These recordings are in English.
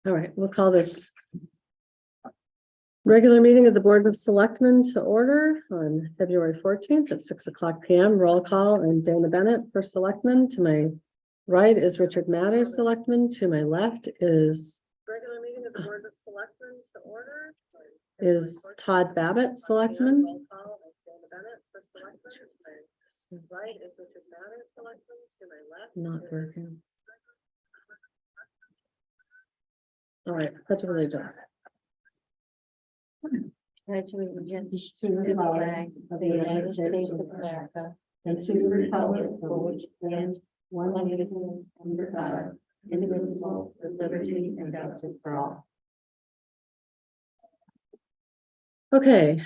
All right, we'll call this regular meeting of the Board of Selectmen to order on February 14th at 6:00 p.m. Roll call and Dana Bennett for Selectmen. To my right is Richard Matters, Selectman. To my left is regular meeting of the Board of Selectmen to order is Todd Babbitt, Selectman. Roll call and Dana Bennett for Selectmen. To my right is Richard Matters, Selectman. To my left, not working. All right, pledge of allegiance. Pledge allegiance to the flag of the United States of America and to the republic for which it stands one nation under God, indivisible, with liberty and justice for all. Okay.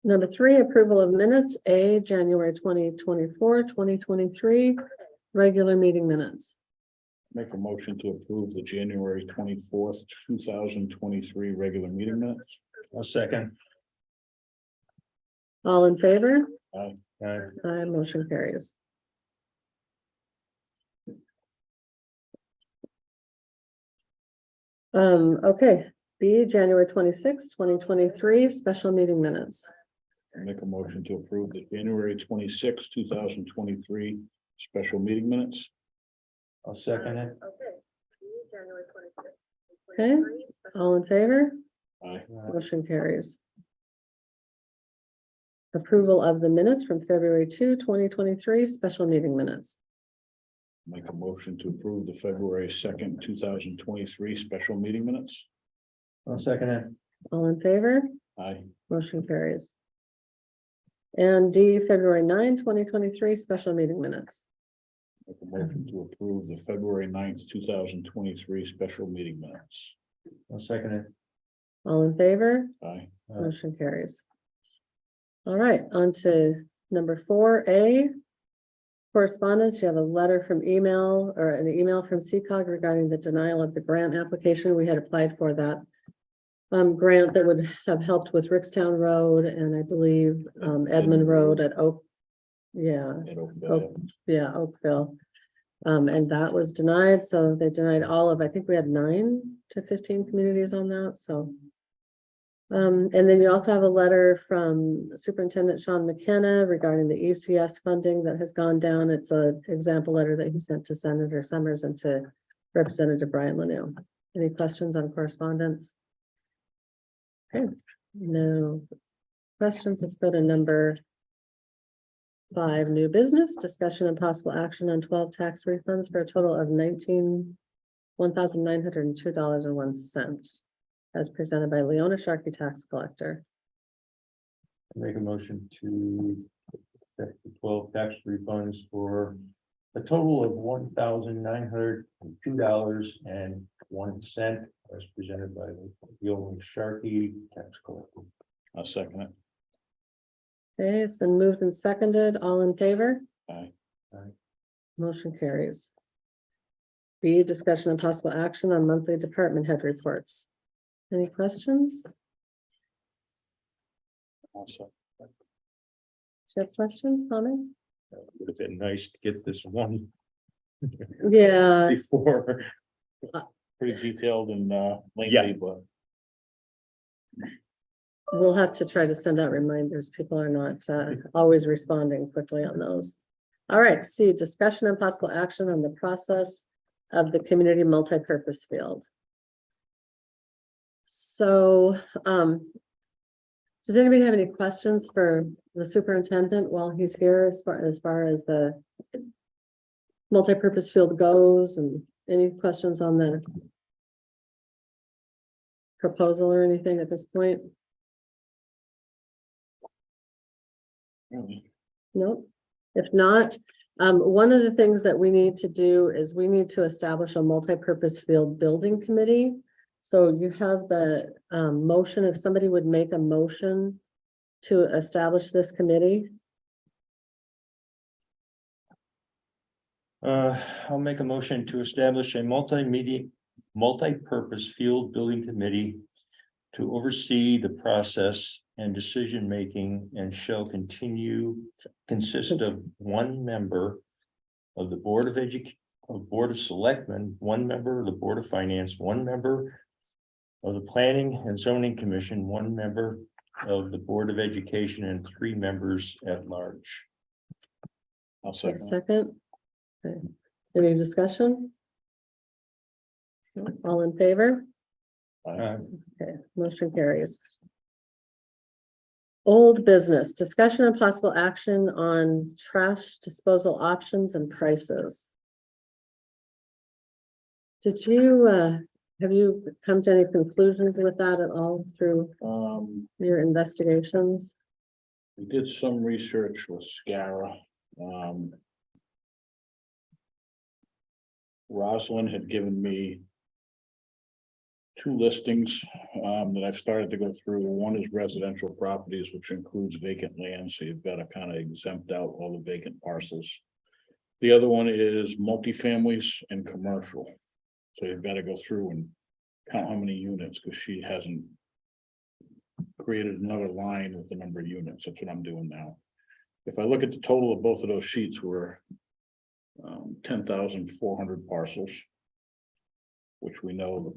Number 3, approval of minutes, January 2024, 2023, regular meeting minutes. Make a motion to approve the January 24th, 2023 regular meeting minutes. A second. All in favor? Aye. Aye, motion carries. Okay, B, January 26th, 2023, special meeting minutes. Make a motion to approve the January 26th, 2023 special meeting minutes. I'll second it. Okay, all in favor? Aye. Motion carries. Approval of the minutes from February 2, 2023, special meeting minutes. Make a motion to approve the February 2nd, 2023 special meeting minutes. I'll second it. All in favor? Aye. Motion carries. And D, February 9, 2023, special meeting minutes. Make a motion to approve the February 9th, 2023 special meeting minutes. I'll second it. All in favor? Aye. Motion carries. All right, on to number 4A. Correspondence, you have a letter from email or an email from CCOG regarding the denial of the grant application. We had applied for that grant that would have helped with Rickstown Road and I believe Edmund Road at Oak. Yeah, At Oakville. Oakville. And that was denied. So they denied all of, I think we had 9 to 15 communities on that. So and then you also have a letter from Superintendent Sean McKenna regarding the ECS funding that has gone down. It's an example letter that he sent to Senator Summers and to Representative Brian Lanu. Any questions on correspondence? Okay, no questions. Let's go to number 5, new business, discussion and possible action on 12 tax refunds for a total of $1,902.01. As presented by Leona Sharkey, tax collector. Make a motion to accept the 12 tax refunds for a total of $1,902.01 as presented by Leona Sharkey, tax collector. I'll second it. Okay, it's been moved and seconded. All in favor? Aye. Motion carries. B, discussion and possible action on monthly department head reports. Any questions? Also, Do you have questions, comments? Would have been nice to get this one Yeah, before. pretty detailed and lengthy, Yeah. but we'll have to try to send out reminders. People are not always responding quickly on those. All right, C, discussion and possible action on the process of the community multi-purpose field. So, does anybody have any questions for the superintendent while he's here as far as the multi-purpose field goes, and any questions on the proposal or anything at this point? really, Nope. If not, one of the things that we need to do is we need to establish a multi-purpose field building committee. So you have the motion, if somebody would make a motion to establish this committee. I'll make a motion to establish a multi-purpose field building committee to oversee the process and decision-making and shall consist of one member of the Board of Selectmen, one member of the Board of Finance, one member of the Planning and Zoning Commission, one member of the Board of Education, and 3 members at large. I'll A second. second. Okay. Any discussion? No? All in favor? Okay, motion carries. Old business, discussion and possible action on trash disposal options and prices. Did you, have you come to any conclusions with that at all through your investigations? We did some research with SCARA. Rosalind had given me 2 listings that I've started to go through. One is residential properties, which includes vacant land, so you've got to kind of exempt out all the vacant parcels. The other one is multifamilies and commercial. So you've got to go through and count how many units, because she hasn't created another line with the number of units. That's what I'm doing now. If I look at the total of both of those sheets, we're 10,400 parcels, which we know the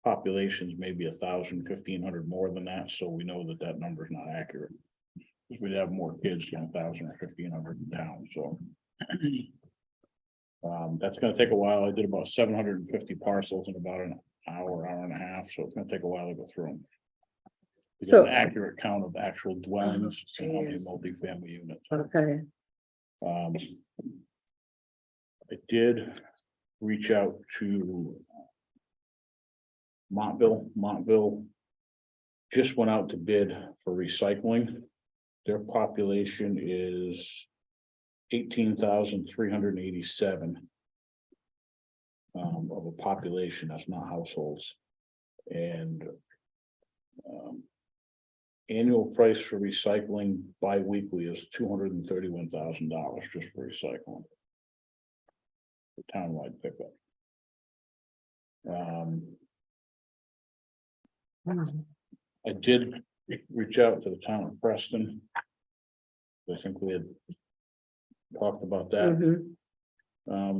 populations maybe 1,000, 1,500 more than that, so we know that that number is not accurate. We'd have more kids than 1,000 or 1,500 in town, so that's going to take a while. I did about 750 parcels in about an hour and a half, so it's going to take a while to go through them. To get So- an accurate count of actual dwellings and how many geez. multifamily units. Okay, I did reach out to Montville. Montville just went out to bid for recycling. Their population is 18,387 of a population. That's not households. And annual price for recycling bi-weekly is $231,000 just for recycling. The townwide pickup. I did reach out to the town of Preston. I think we had talked about that. mhm,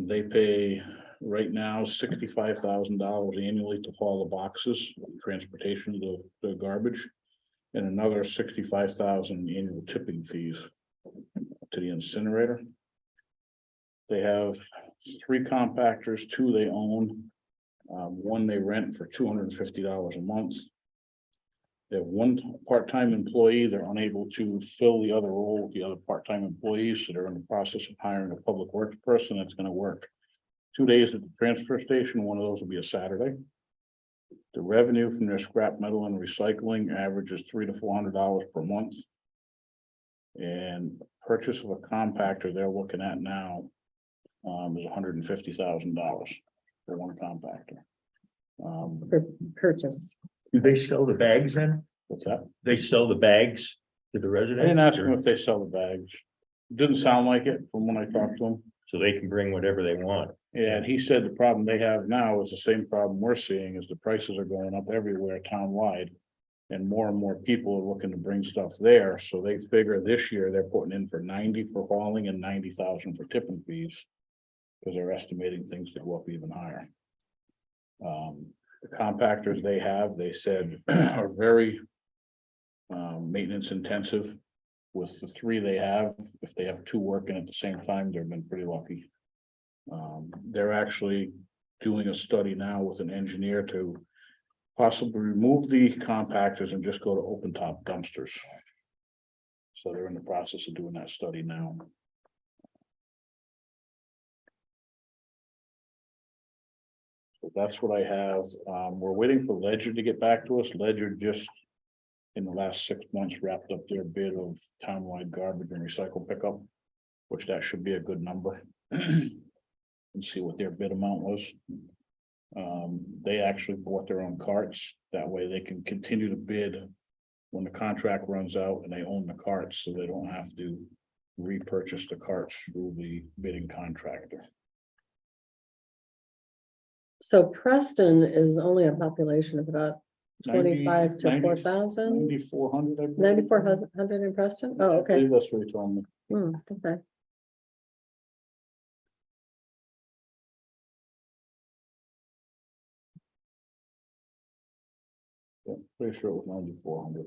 They pay right now $65,000 annually to haul the boxes, transportation of the garbage, and another $65,000 annual tipping fees to the incinerator. They have 3 compactors, 2 they own. One they rent for $250 a month. They have 1 part-time employee. They're unable to fill the other role with the other part-time employees, so they're in the process of hiring a public works person that's going to work 2 days at the transfer station. One of those will be a Saturday. The revenue from their scrap metal and recycling averages $300 to $400 per month. And purchase of a compactor they're looking at now is $150,000 for 1 compactor. for purchase. Do they sell the bags then? What's that? They sell the bags to the I residents? didn't ask them or- if they sell the bags. Didn't sound like it from when I talked to him. So they can bring whatever they want. Yeah, and he said the problem they have now is the same problem we're seeing, is the prices are going up everywhere townwide. And more people are looking to bring stuff there, so they figure this year they're putting in for 90 for hauling and 90,000 for tipping fees. Because they're estimating things to go up even higher. The compactors they have, they said, are very maintenance intensive. With the 3 they have, if they have 2 working at the same time, they've been pretty lucky. They're actually doing a study now with an engineer to possibly remove the compactors and just go to open top dumpsters. So they're in the process of doing that study now. So that's what I have. We're waiting for Ledger to get back to us. Ledger just in the last 6 months wrapped up their bid of townwide garbage and recycle pickup, which that should be a good number. And see what their bid amount was. They actually bought their own carts. That way they can continue to bid when the contract runs out, and they own the carts, so they don't have to repurchase the carts through the bidding contractor. So Preston is only a population of about 25 to 4,000, 9,400. 9,400 in Preston? Oh, okay. That's what he told me. Okay. Yeah, pretty sure it was 9,400.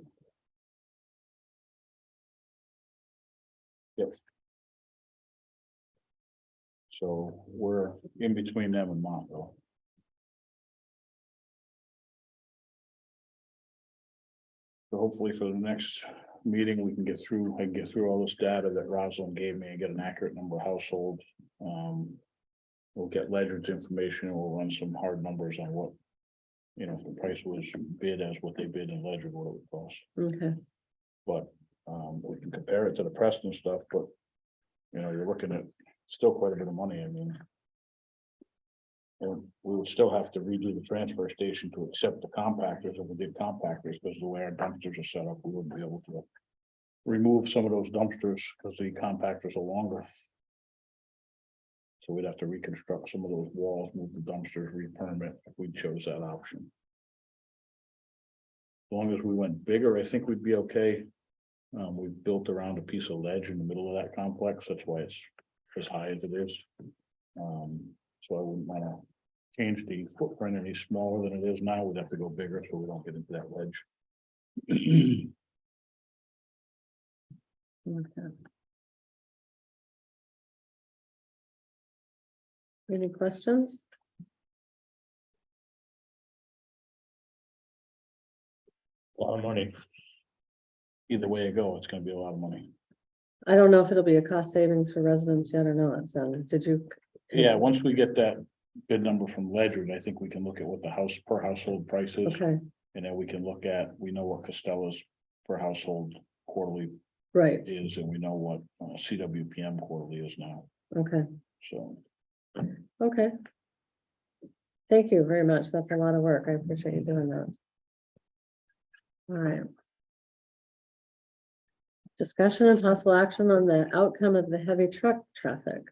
Yep. So we're in between them and Montville. So hopefully for the next meeting, we can get through, I can get through all this data that Rosalind gave me and get an accurate number of households. We'll get Ledger's information and we'll run some hard numbers on what, you know, if the price was bid as what they bid in Ledger, what it would cost. Okay. But, we can compare it to the Preston stuff, but, you know, you're looking at still quite a bit of money, I mean. And we would still have to redo the transfer station to accept the compactors if we did compactors, because the way our dumpsters are set up, we wouldn't be able to remove some of those dumpsters because the compactors are longer. So we'd have to reconstruct some of those walls, move the dumpsters, re-permit if we chose that option. As long as we went bigger, I think we'd be okay. We've built around a piece of ledge in the middle of that complex. That's why it's as high as it is. So I wouldn't want to change the footprint any smaller than it is now. We'd have to go bigger so we don't get into that ledge. Okay. Any questions? A lot of money. Either way you go, it's gonna be a lot of money. I don't know if it'll be a cost savings for residents yet or not. So did you? Yeah, once we get that bid number from Ledger, I think we can look at what the house per household price is. Okay, And then we can look at, we know what Costella's per household quarterly right. is, and we know what CWPM quarterly is now, Okay, so. okay. Thank you very much. That's a lot of work. I appreciate you doing that. All right. Discussion and possible action on the outcome of the heavy truck traffic.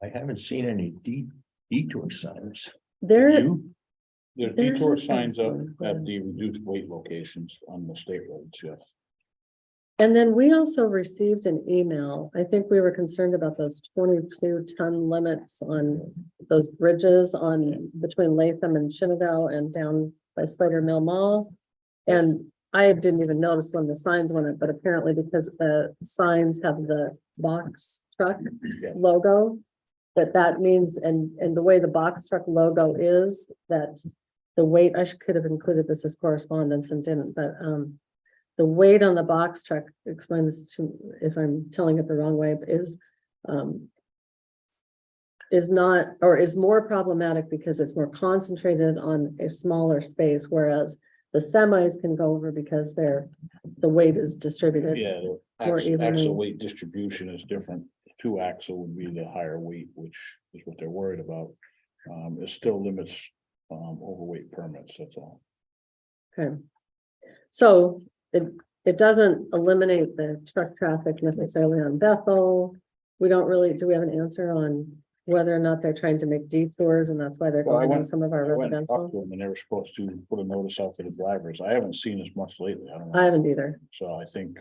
I haven't seen any detour signs. There, You? There's There detour has been signs up some, at the reduced weight locations on the state roads, yes. and then we also received an email. I think we were concerned about those 22-ton limits on those bridges on between Latham and Shenandoah and down by Slater Mill Mall. And I didn't even notice when the signs went up, but apparently because the signs have the box truck Yeah. logo, that means, and the way the box truck logo is, that the weight, could have included this as correspondence and didn't, but the weight on the box truck, explain this to, if I'm telling it the wrong way, is not, or is more problematic because it's more concentrated on a smaller space, whereas the semis can go over because the weight is distributed. Yeah, the More axle evenly. weight distribution is different. Two axle would be the higher weight, which is what they're worried about. It still limits overweight permits, that's all. Okay. So it doesn't eliminate the truck traffic necessarily on Bethel. We don't really, do we have an answer on whether or not they're trying to make detours and that's why they're Well, I going on went- some of our I went and talked to residential? them and they were supposed to put a notice out to the drivers. I haven't seen as much lately. I don't know. I haven't either. So I think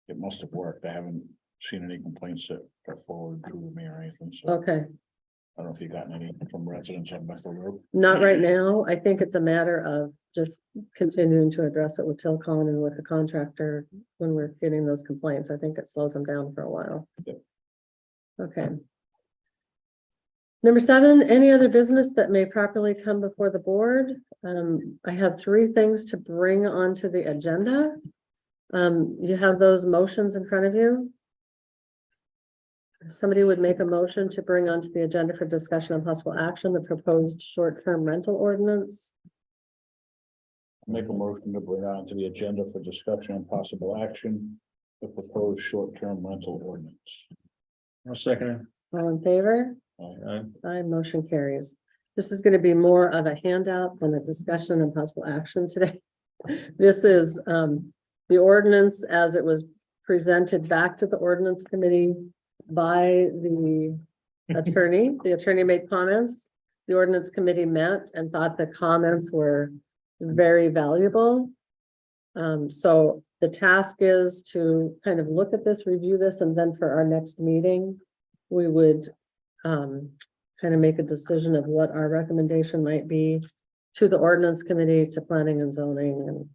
it must have worked. I haven't seen any complaints that are forwarded to me or anything, so Okay, I don't know if you've gotten any from residents on Bethel Road. not right now. I think it's a matter of just continuing to address it with Tilcon and with the contractor when we're getting those complaints. I think it slows them down for a while. Yep. Okay. Number 7, any other business that may properly come before the board? I have 3 things to bring onto the agenda. You have those motions in front of you. If somebody would make a motion to bring onto the agenda for discussion and possible action, the proposed short-term rental ordinance. Make a motion to bring on to the agenda for discussion and possible action, the proposed short-term rental ordinance. I'll second it. All in favor? Aye, motion carries. This is going to be more of a handout than a discussion and possible action today. This is the ordinance as it was presented back to the ordinance committee by the attorney. The attorney made comments. The ordinance committee met and thought the comments were very valuable. So the task is to kind of look at this, review this, and then for our next meeting, we would kind of make a decision of what our recommendation might be to the ordinance committee, to planning and zoning.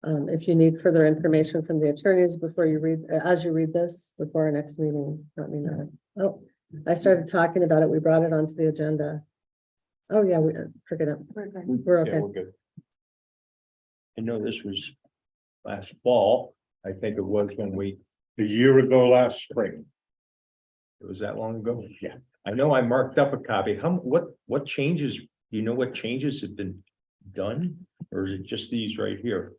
And if you need further information from the attorneys before you read, as you read this, before our next meeting, let me know. Oh, I started talking about it. We brought it onto the agenda. Oh, yeah, we forget it. We're good. We're Yeah, okay. we're good. I know this was last fall. I think it was when A year ago last spring. it was that long ago. Yeah. I know I marked up a copy. What changes, do you know what changes have been done? Or is it just these right here?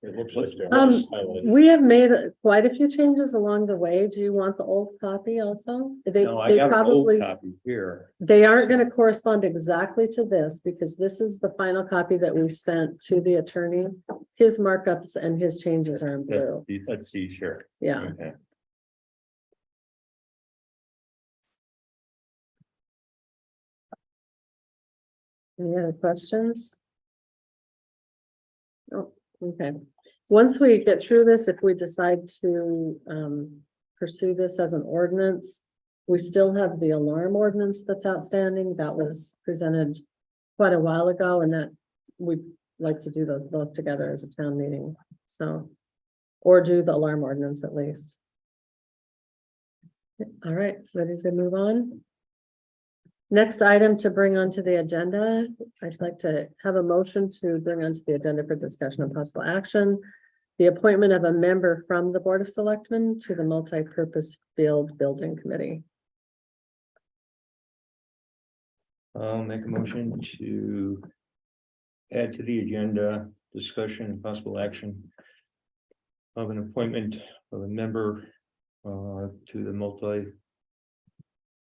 It looks like they're Um, highlighted. We have made quite a few changes along the way. Do you want the old copy also? No, I got an old copy here. They aren't gonna correspond exactly to this because this is the final copy that we sent to the attorney. His markups and his changes are in blue. Let's see here. Yeah, Okay. any other questions? Oh, okay. Once we get through this, if we decide to pursue this as an ordinance, we still have the alarm ordinance that's outstanding. That was presented quite a while ago, and that we'd like to do those both together as a town meeting, so. Or do the alarm ordinance at least. All right, ready to move on? Next item to bring onto the agenda, I'd like to have a motion to bring onto the agenda for discussion of possible action. The appointment of a member from the Board of Selectmen to the Multi-Purpose Field Building Committee. I'll make a motion to add to the agenda, discussion and possible action of an appointment of a member to the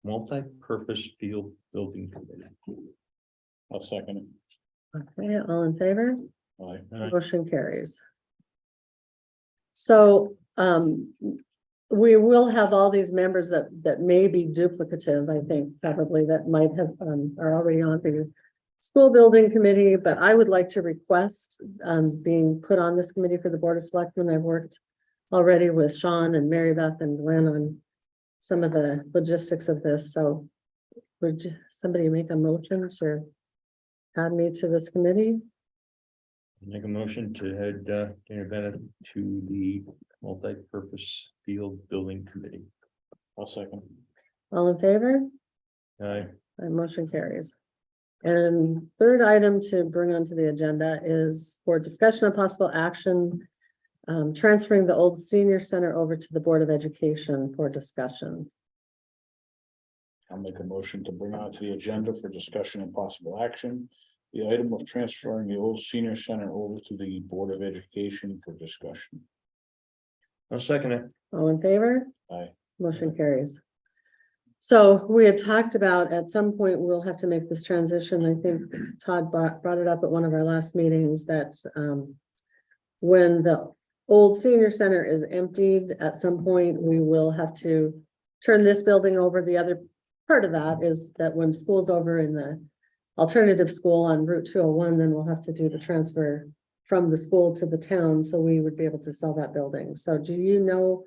multi-purpose field building committee. I'll second Okay, all in favor? it. Aye. Motion carries. So, we will have all these members that may be duplicative, I think, probably that might have, are already on the school building committee, but I would like to request, being put on this committee for the Board of Selectmen. I've worked already with Sean and Mary Beth and Glenn on some of the logistics of this, so would somebody make a motion to add me to this committee? Make a motion to add Dana Bennett to the multi-purpose field building committee. I'll second. All in favor? Aye. My motion carries. And third item to bring onto the agenda is for discussion of possible action, transferring the old senior center over to the Board of Education for discussion. I'll make a motion to bring onto the agenda for discussion and possible action. The item of transferring the old senior center over to the Board of Education for discussion. I'll second it. All in favor? Aye. Motion carries. So we had talked about at some point, we'll have to make this transition. I think Todd brought it up at one of our last meetings that when the old senior center is emptied, at some point, we will have to turn this building over. The other part of that is that when school's over in the alternative school on Route 201, then we'll have to do the transfer from the school to the town, so we would be able to sell that building. So do you know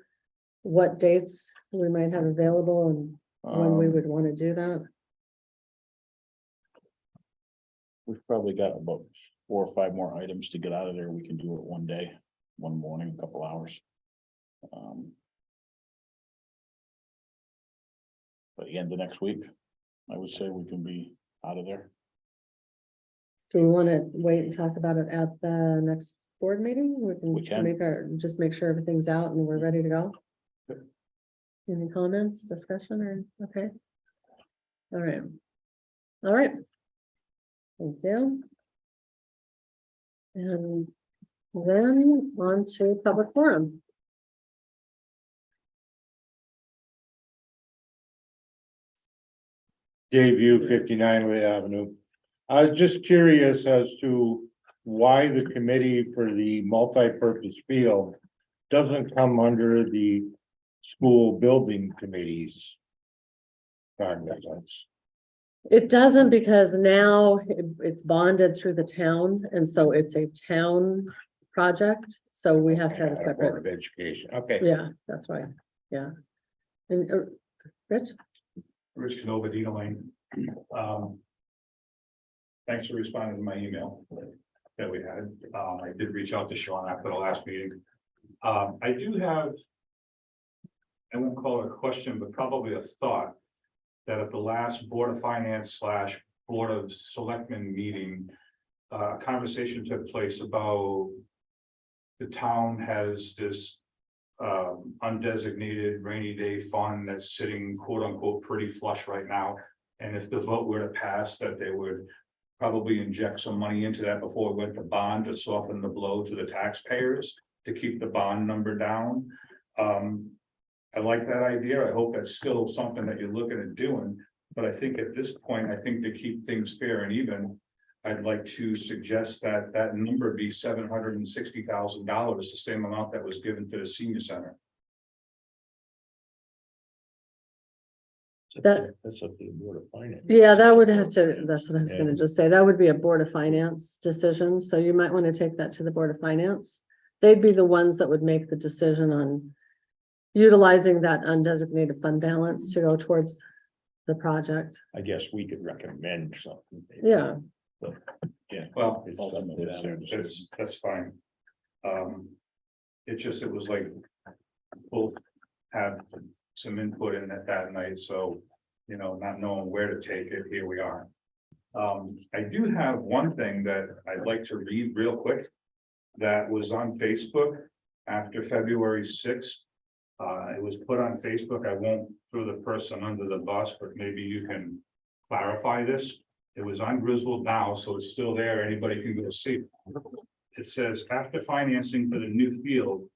what dates we might have available and when we would want to do that? We've probably got about 4 or 5 more items to get out of there. We can do it one day, one morning, a couple hours. By the end of next week, I would say we can be out of there. Do we want to wait and talk about it at the next board meeting? We can. Just make sure everything's out and we're ready to go. Yep. Any comments, discussion, or, okay? All right. All right. Thank you. And then on to public forum. Dayview 59 Lee Avenue. I was just curious as to why the committee for the multi-purpose field doesn't come under the school building committees. cognizance. It doesn't because now it's bonded through the town, and so it's a town project, so we have to have a Board separate, of Education, okay. yeah, that's why, yeah. And, Rich? Rich Canova, Dina Lane. Thanks for responding to my email that we had. I did reach out to Sean after the last meeting. I do have, I won't call it a question, but probably a thought that at the last Board of Finance / Board of Selectmen meeting, a conversation took place about the town has this undesignated rainy day fund that's sitting quote unquote pretty flush right now. And if the vote were to pass, that they would probably inject some money into that before it went to bond to soften the blow to the taxpayers to keep the bond number down. I like that idea. I hope that's still something that you're looking at doing. But I think at this point, I think to keep things fair and even, I'd like to suggest that that number be $760,000, the same amount that was given to the senior center. That's up to the Board of Finance. Yeah, that would have to, that's what I was Yeah. gonna just say, that would be a Board of Finance decision, so you might want to take that to the Board of Finance. They'd be the ones that would make the decision on utilizing that undesignated fund balance to go towards the project. I guess we could recommend something. Yeah. Well, It's up to them. that's fine. It's just, it was like both had some input in it that night, so, you know, not knowing where to take it, here we are. I do have one thing that I'd like to read real quick that was on Facebook after February 6th. It was put on Facebook. I won't throw the person under the bus, but maybe you can clarify this. It was on Griswold Now, so it's still there. Anybody can go see it. It says, after financing for the new field,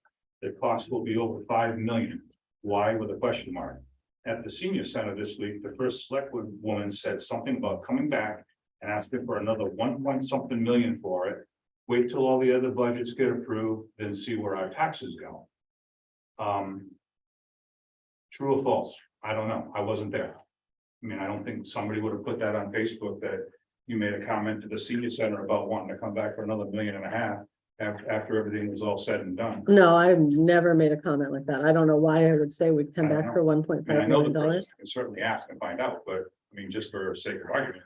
the cost will be over $5 million. Why, with a question mark? At the senior center this week, the first select woman said something about coming back and asking for another 1 million for it. Wait till all the other budgets get approved, then see where our taxes go. True or false? I don't know. I wasn't there. I mean, I don't think somebody would have put that on Facebook that you made a comment to the senior center about wanting to come back for another $1.5 million after everything was all said and done. No, I've never made a comment like that. I don't know why I would say we'd come I don't back know. for I mean, I know the $1.5 person million. can certainly ask and find out, but I mean, just for sake of argument.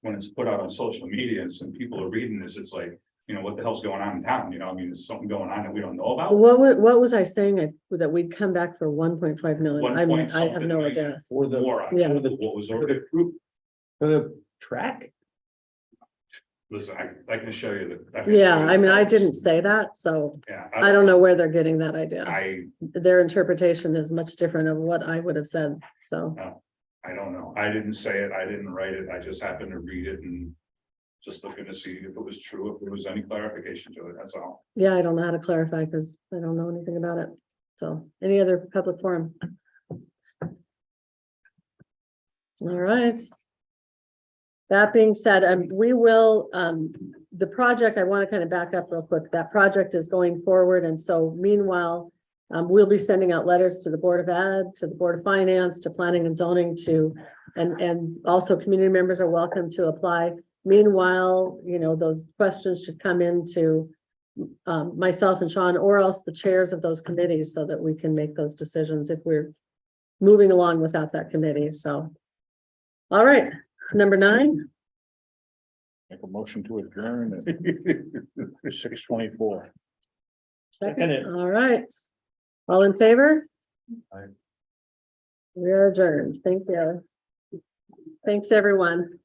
When it's put out on social media and some people are reading this, it's like, you know, what the hell's going on in town? You know, I mean, there's something going on that we don't know about. What was I saying? That we'd come back for 1.5 million? I mean, I have no $1 idea. For the, More on Yeah. what was already approved. for the track? Listen, I can show you the. I can show Yeah, you I mean, the I numbers. didn't say that, so Yeah. I don't know where they're getting that idea. I Their interpretation is much different of what I would have said, so. don't know. I didn't say it. I didn't write it. I just happened to read it and just looking to see if it was true, if there was any clarification to it. That's all. Yeah, I don't know how to clarify because I don't know anything about it. So any other public forum? All right. That being said, we will, the project, I want to kind of back up real quick. That project is going forward. And so meanwhile, we'll be sending out letters to the Board of Ed, to the Board of Finance, to Planning and Zoning and also community members are welcome to apply. Meanwhile, you know, those questions should come into myself and Sean, or else the chairs of those committees, so that we can make those decisions if we're moving along without that committee. So, all right, number 9. Make a motion to adjourn at 6:24. Second, all right. All in favor? Aye. We are adjourned. Thank you. Thanks, everyone.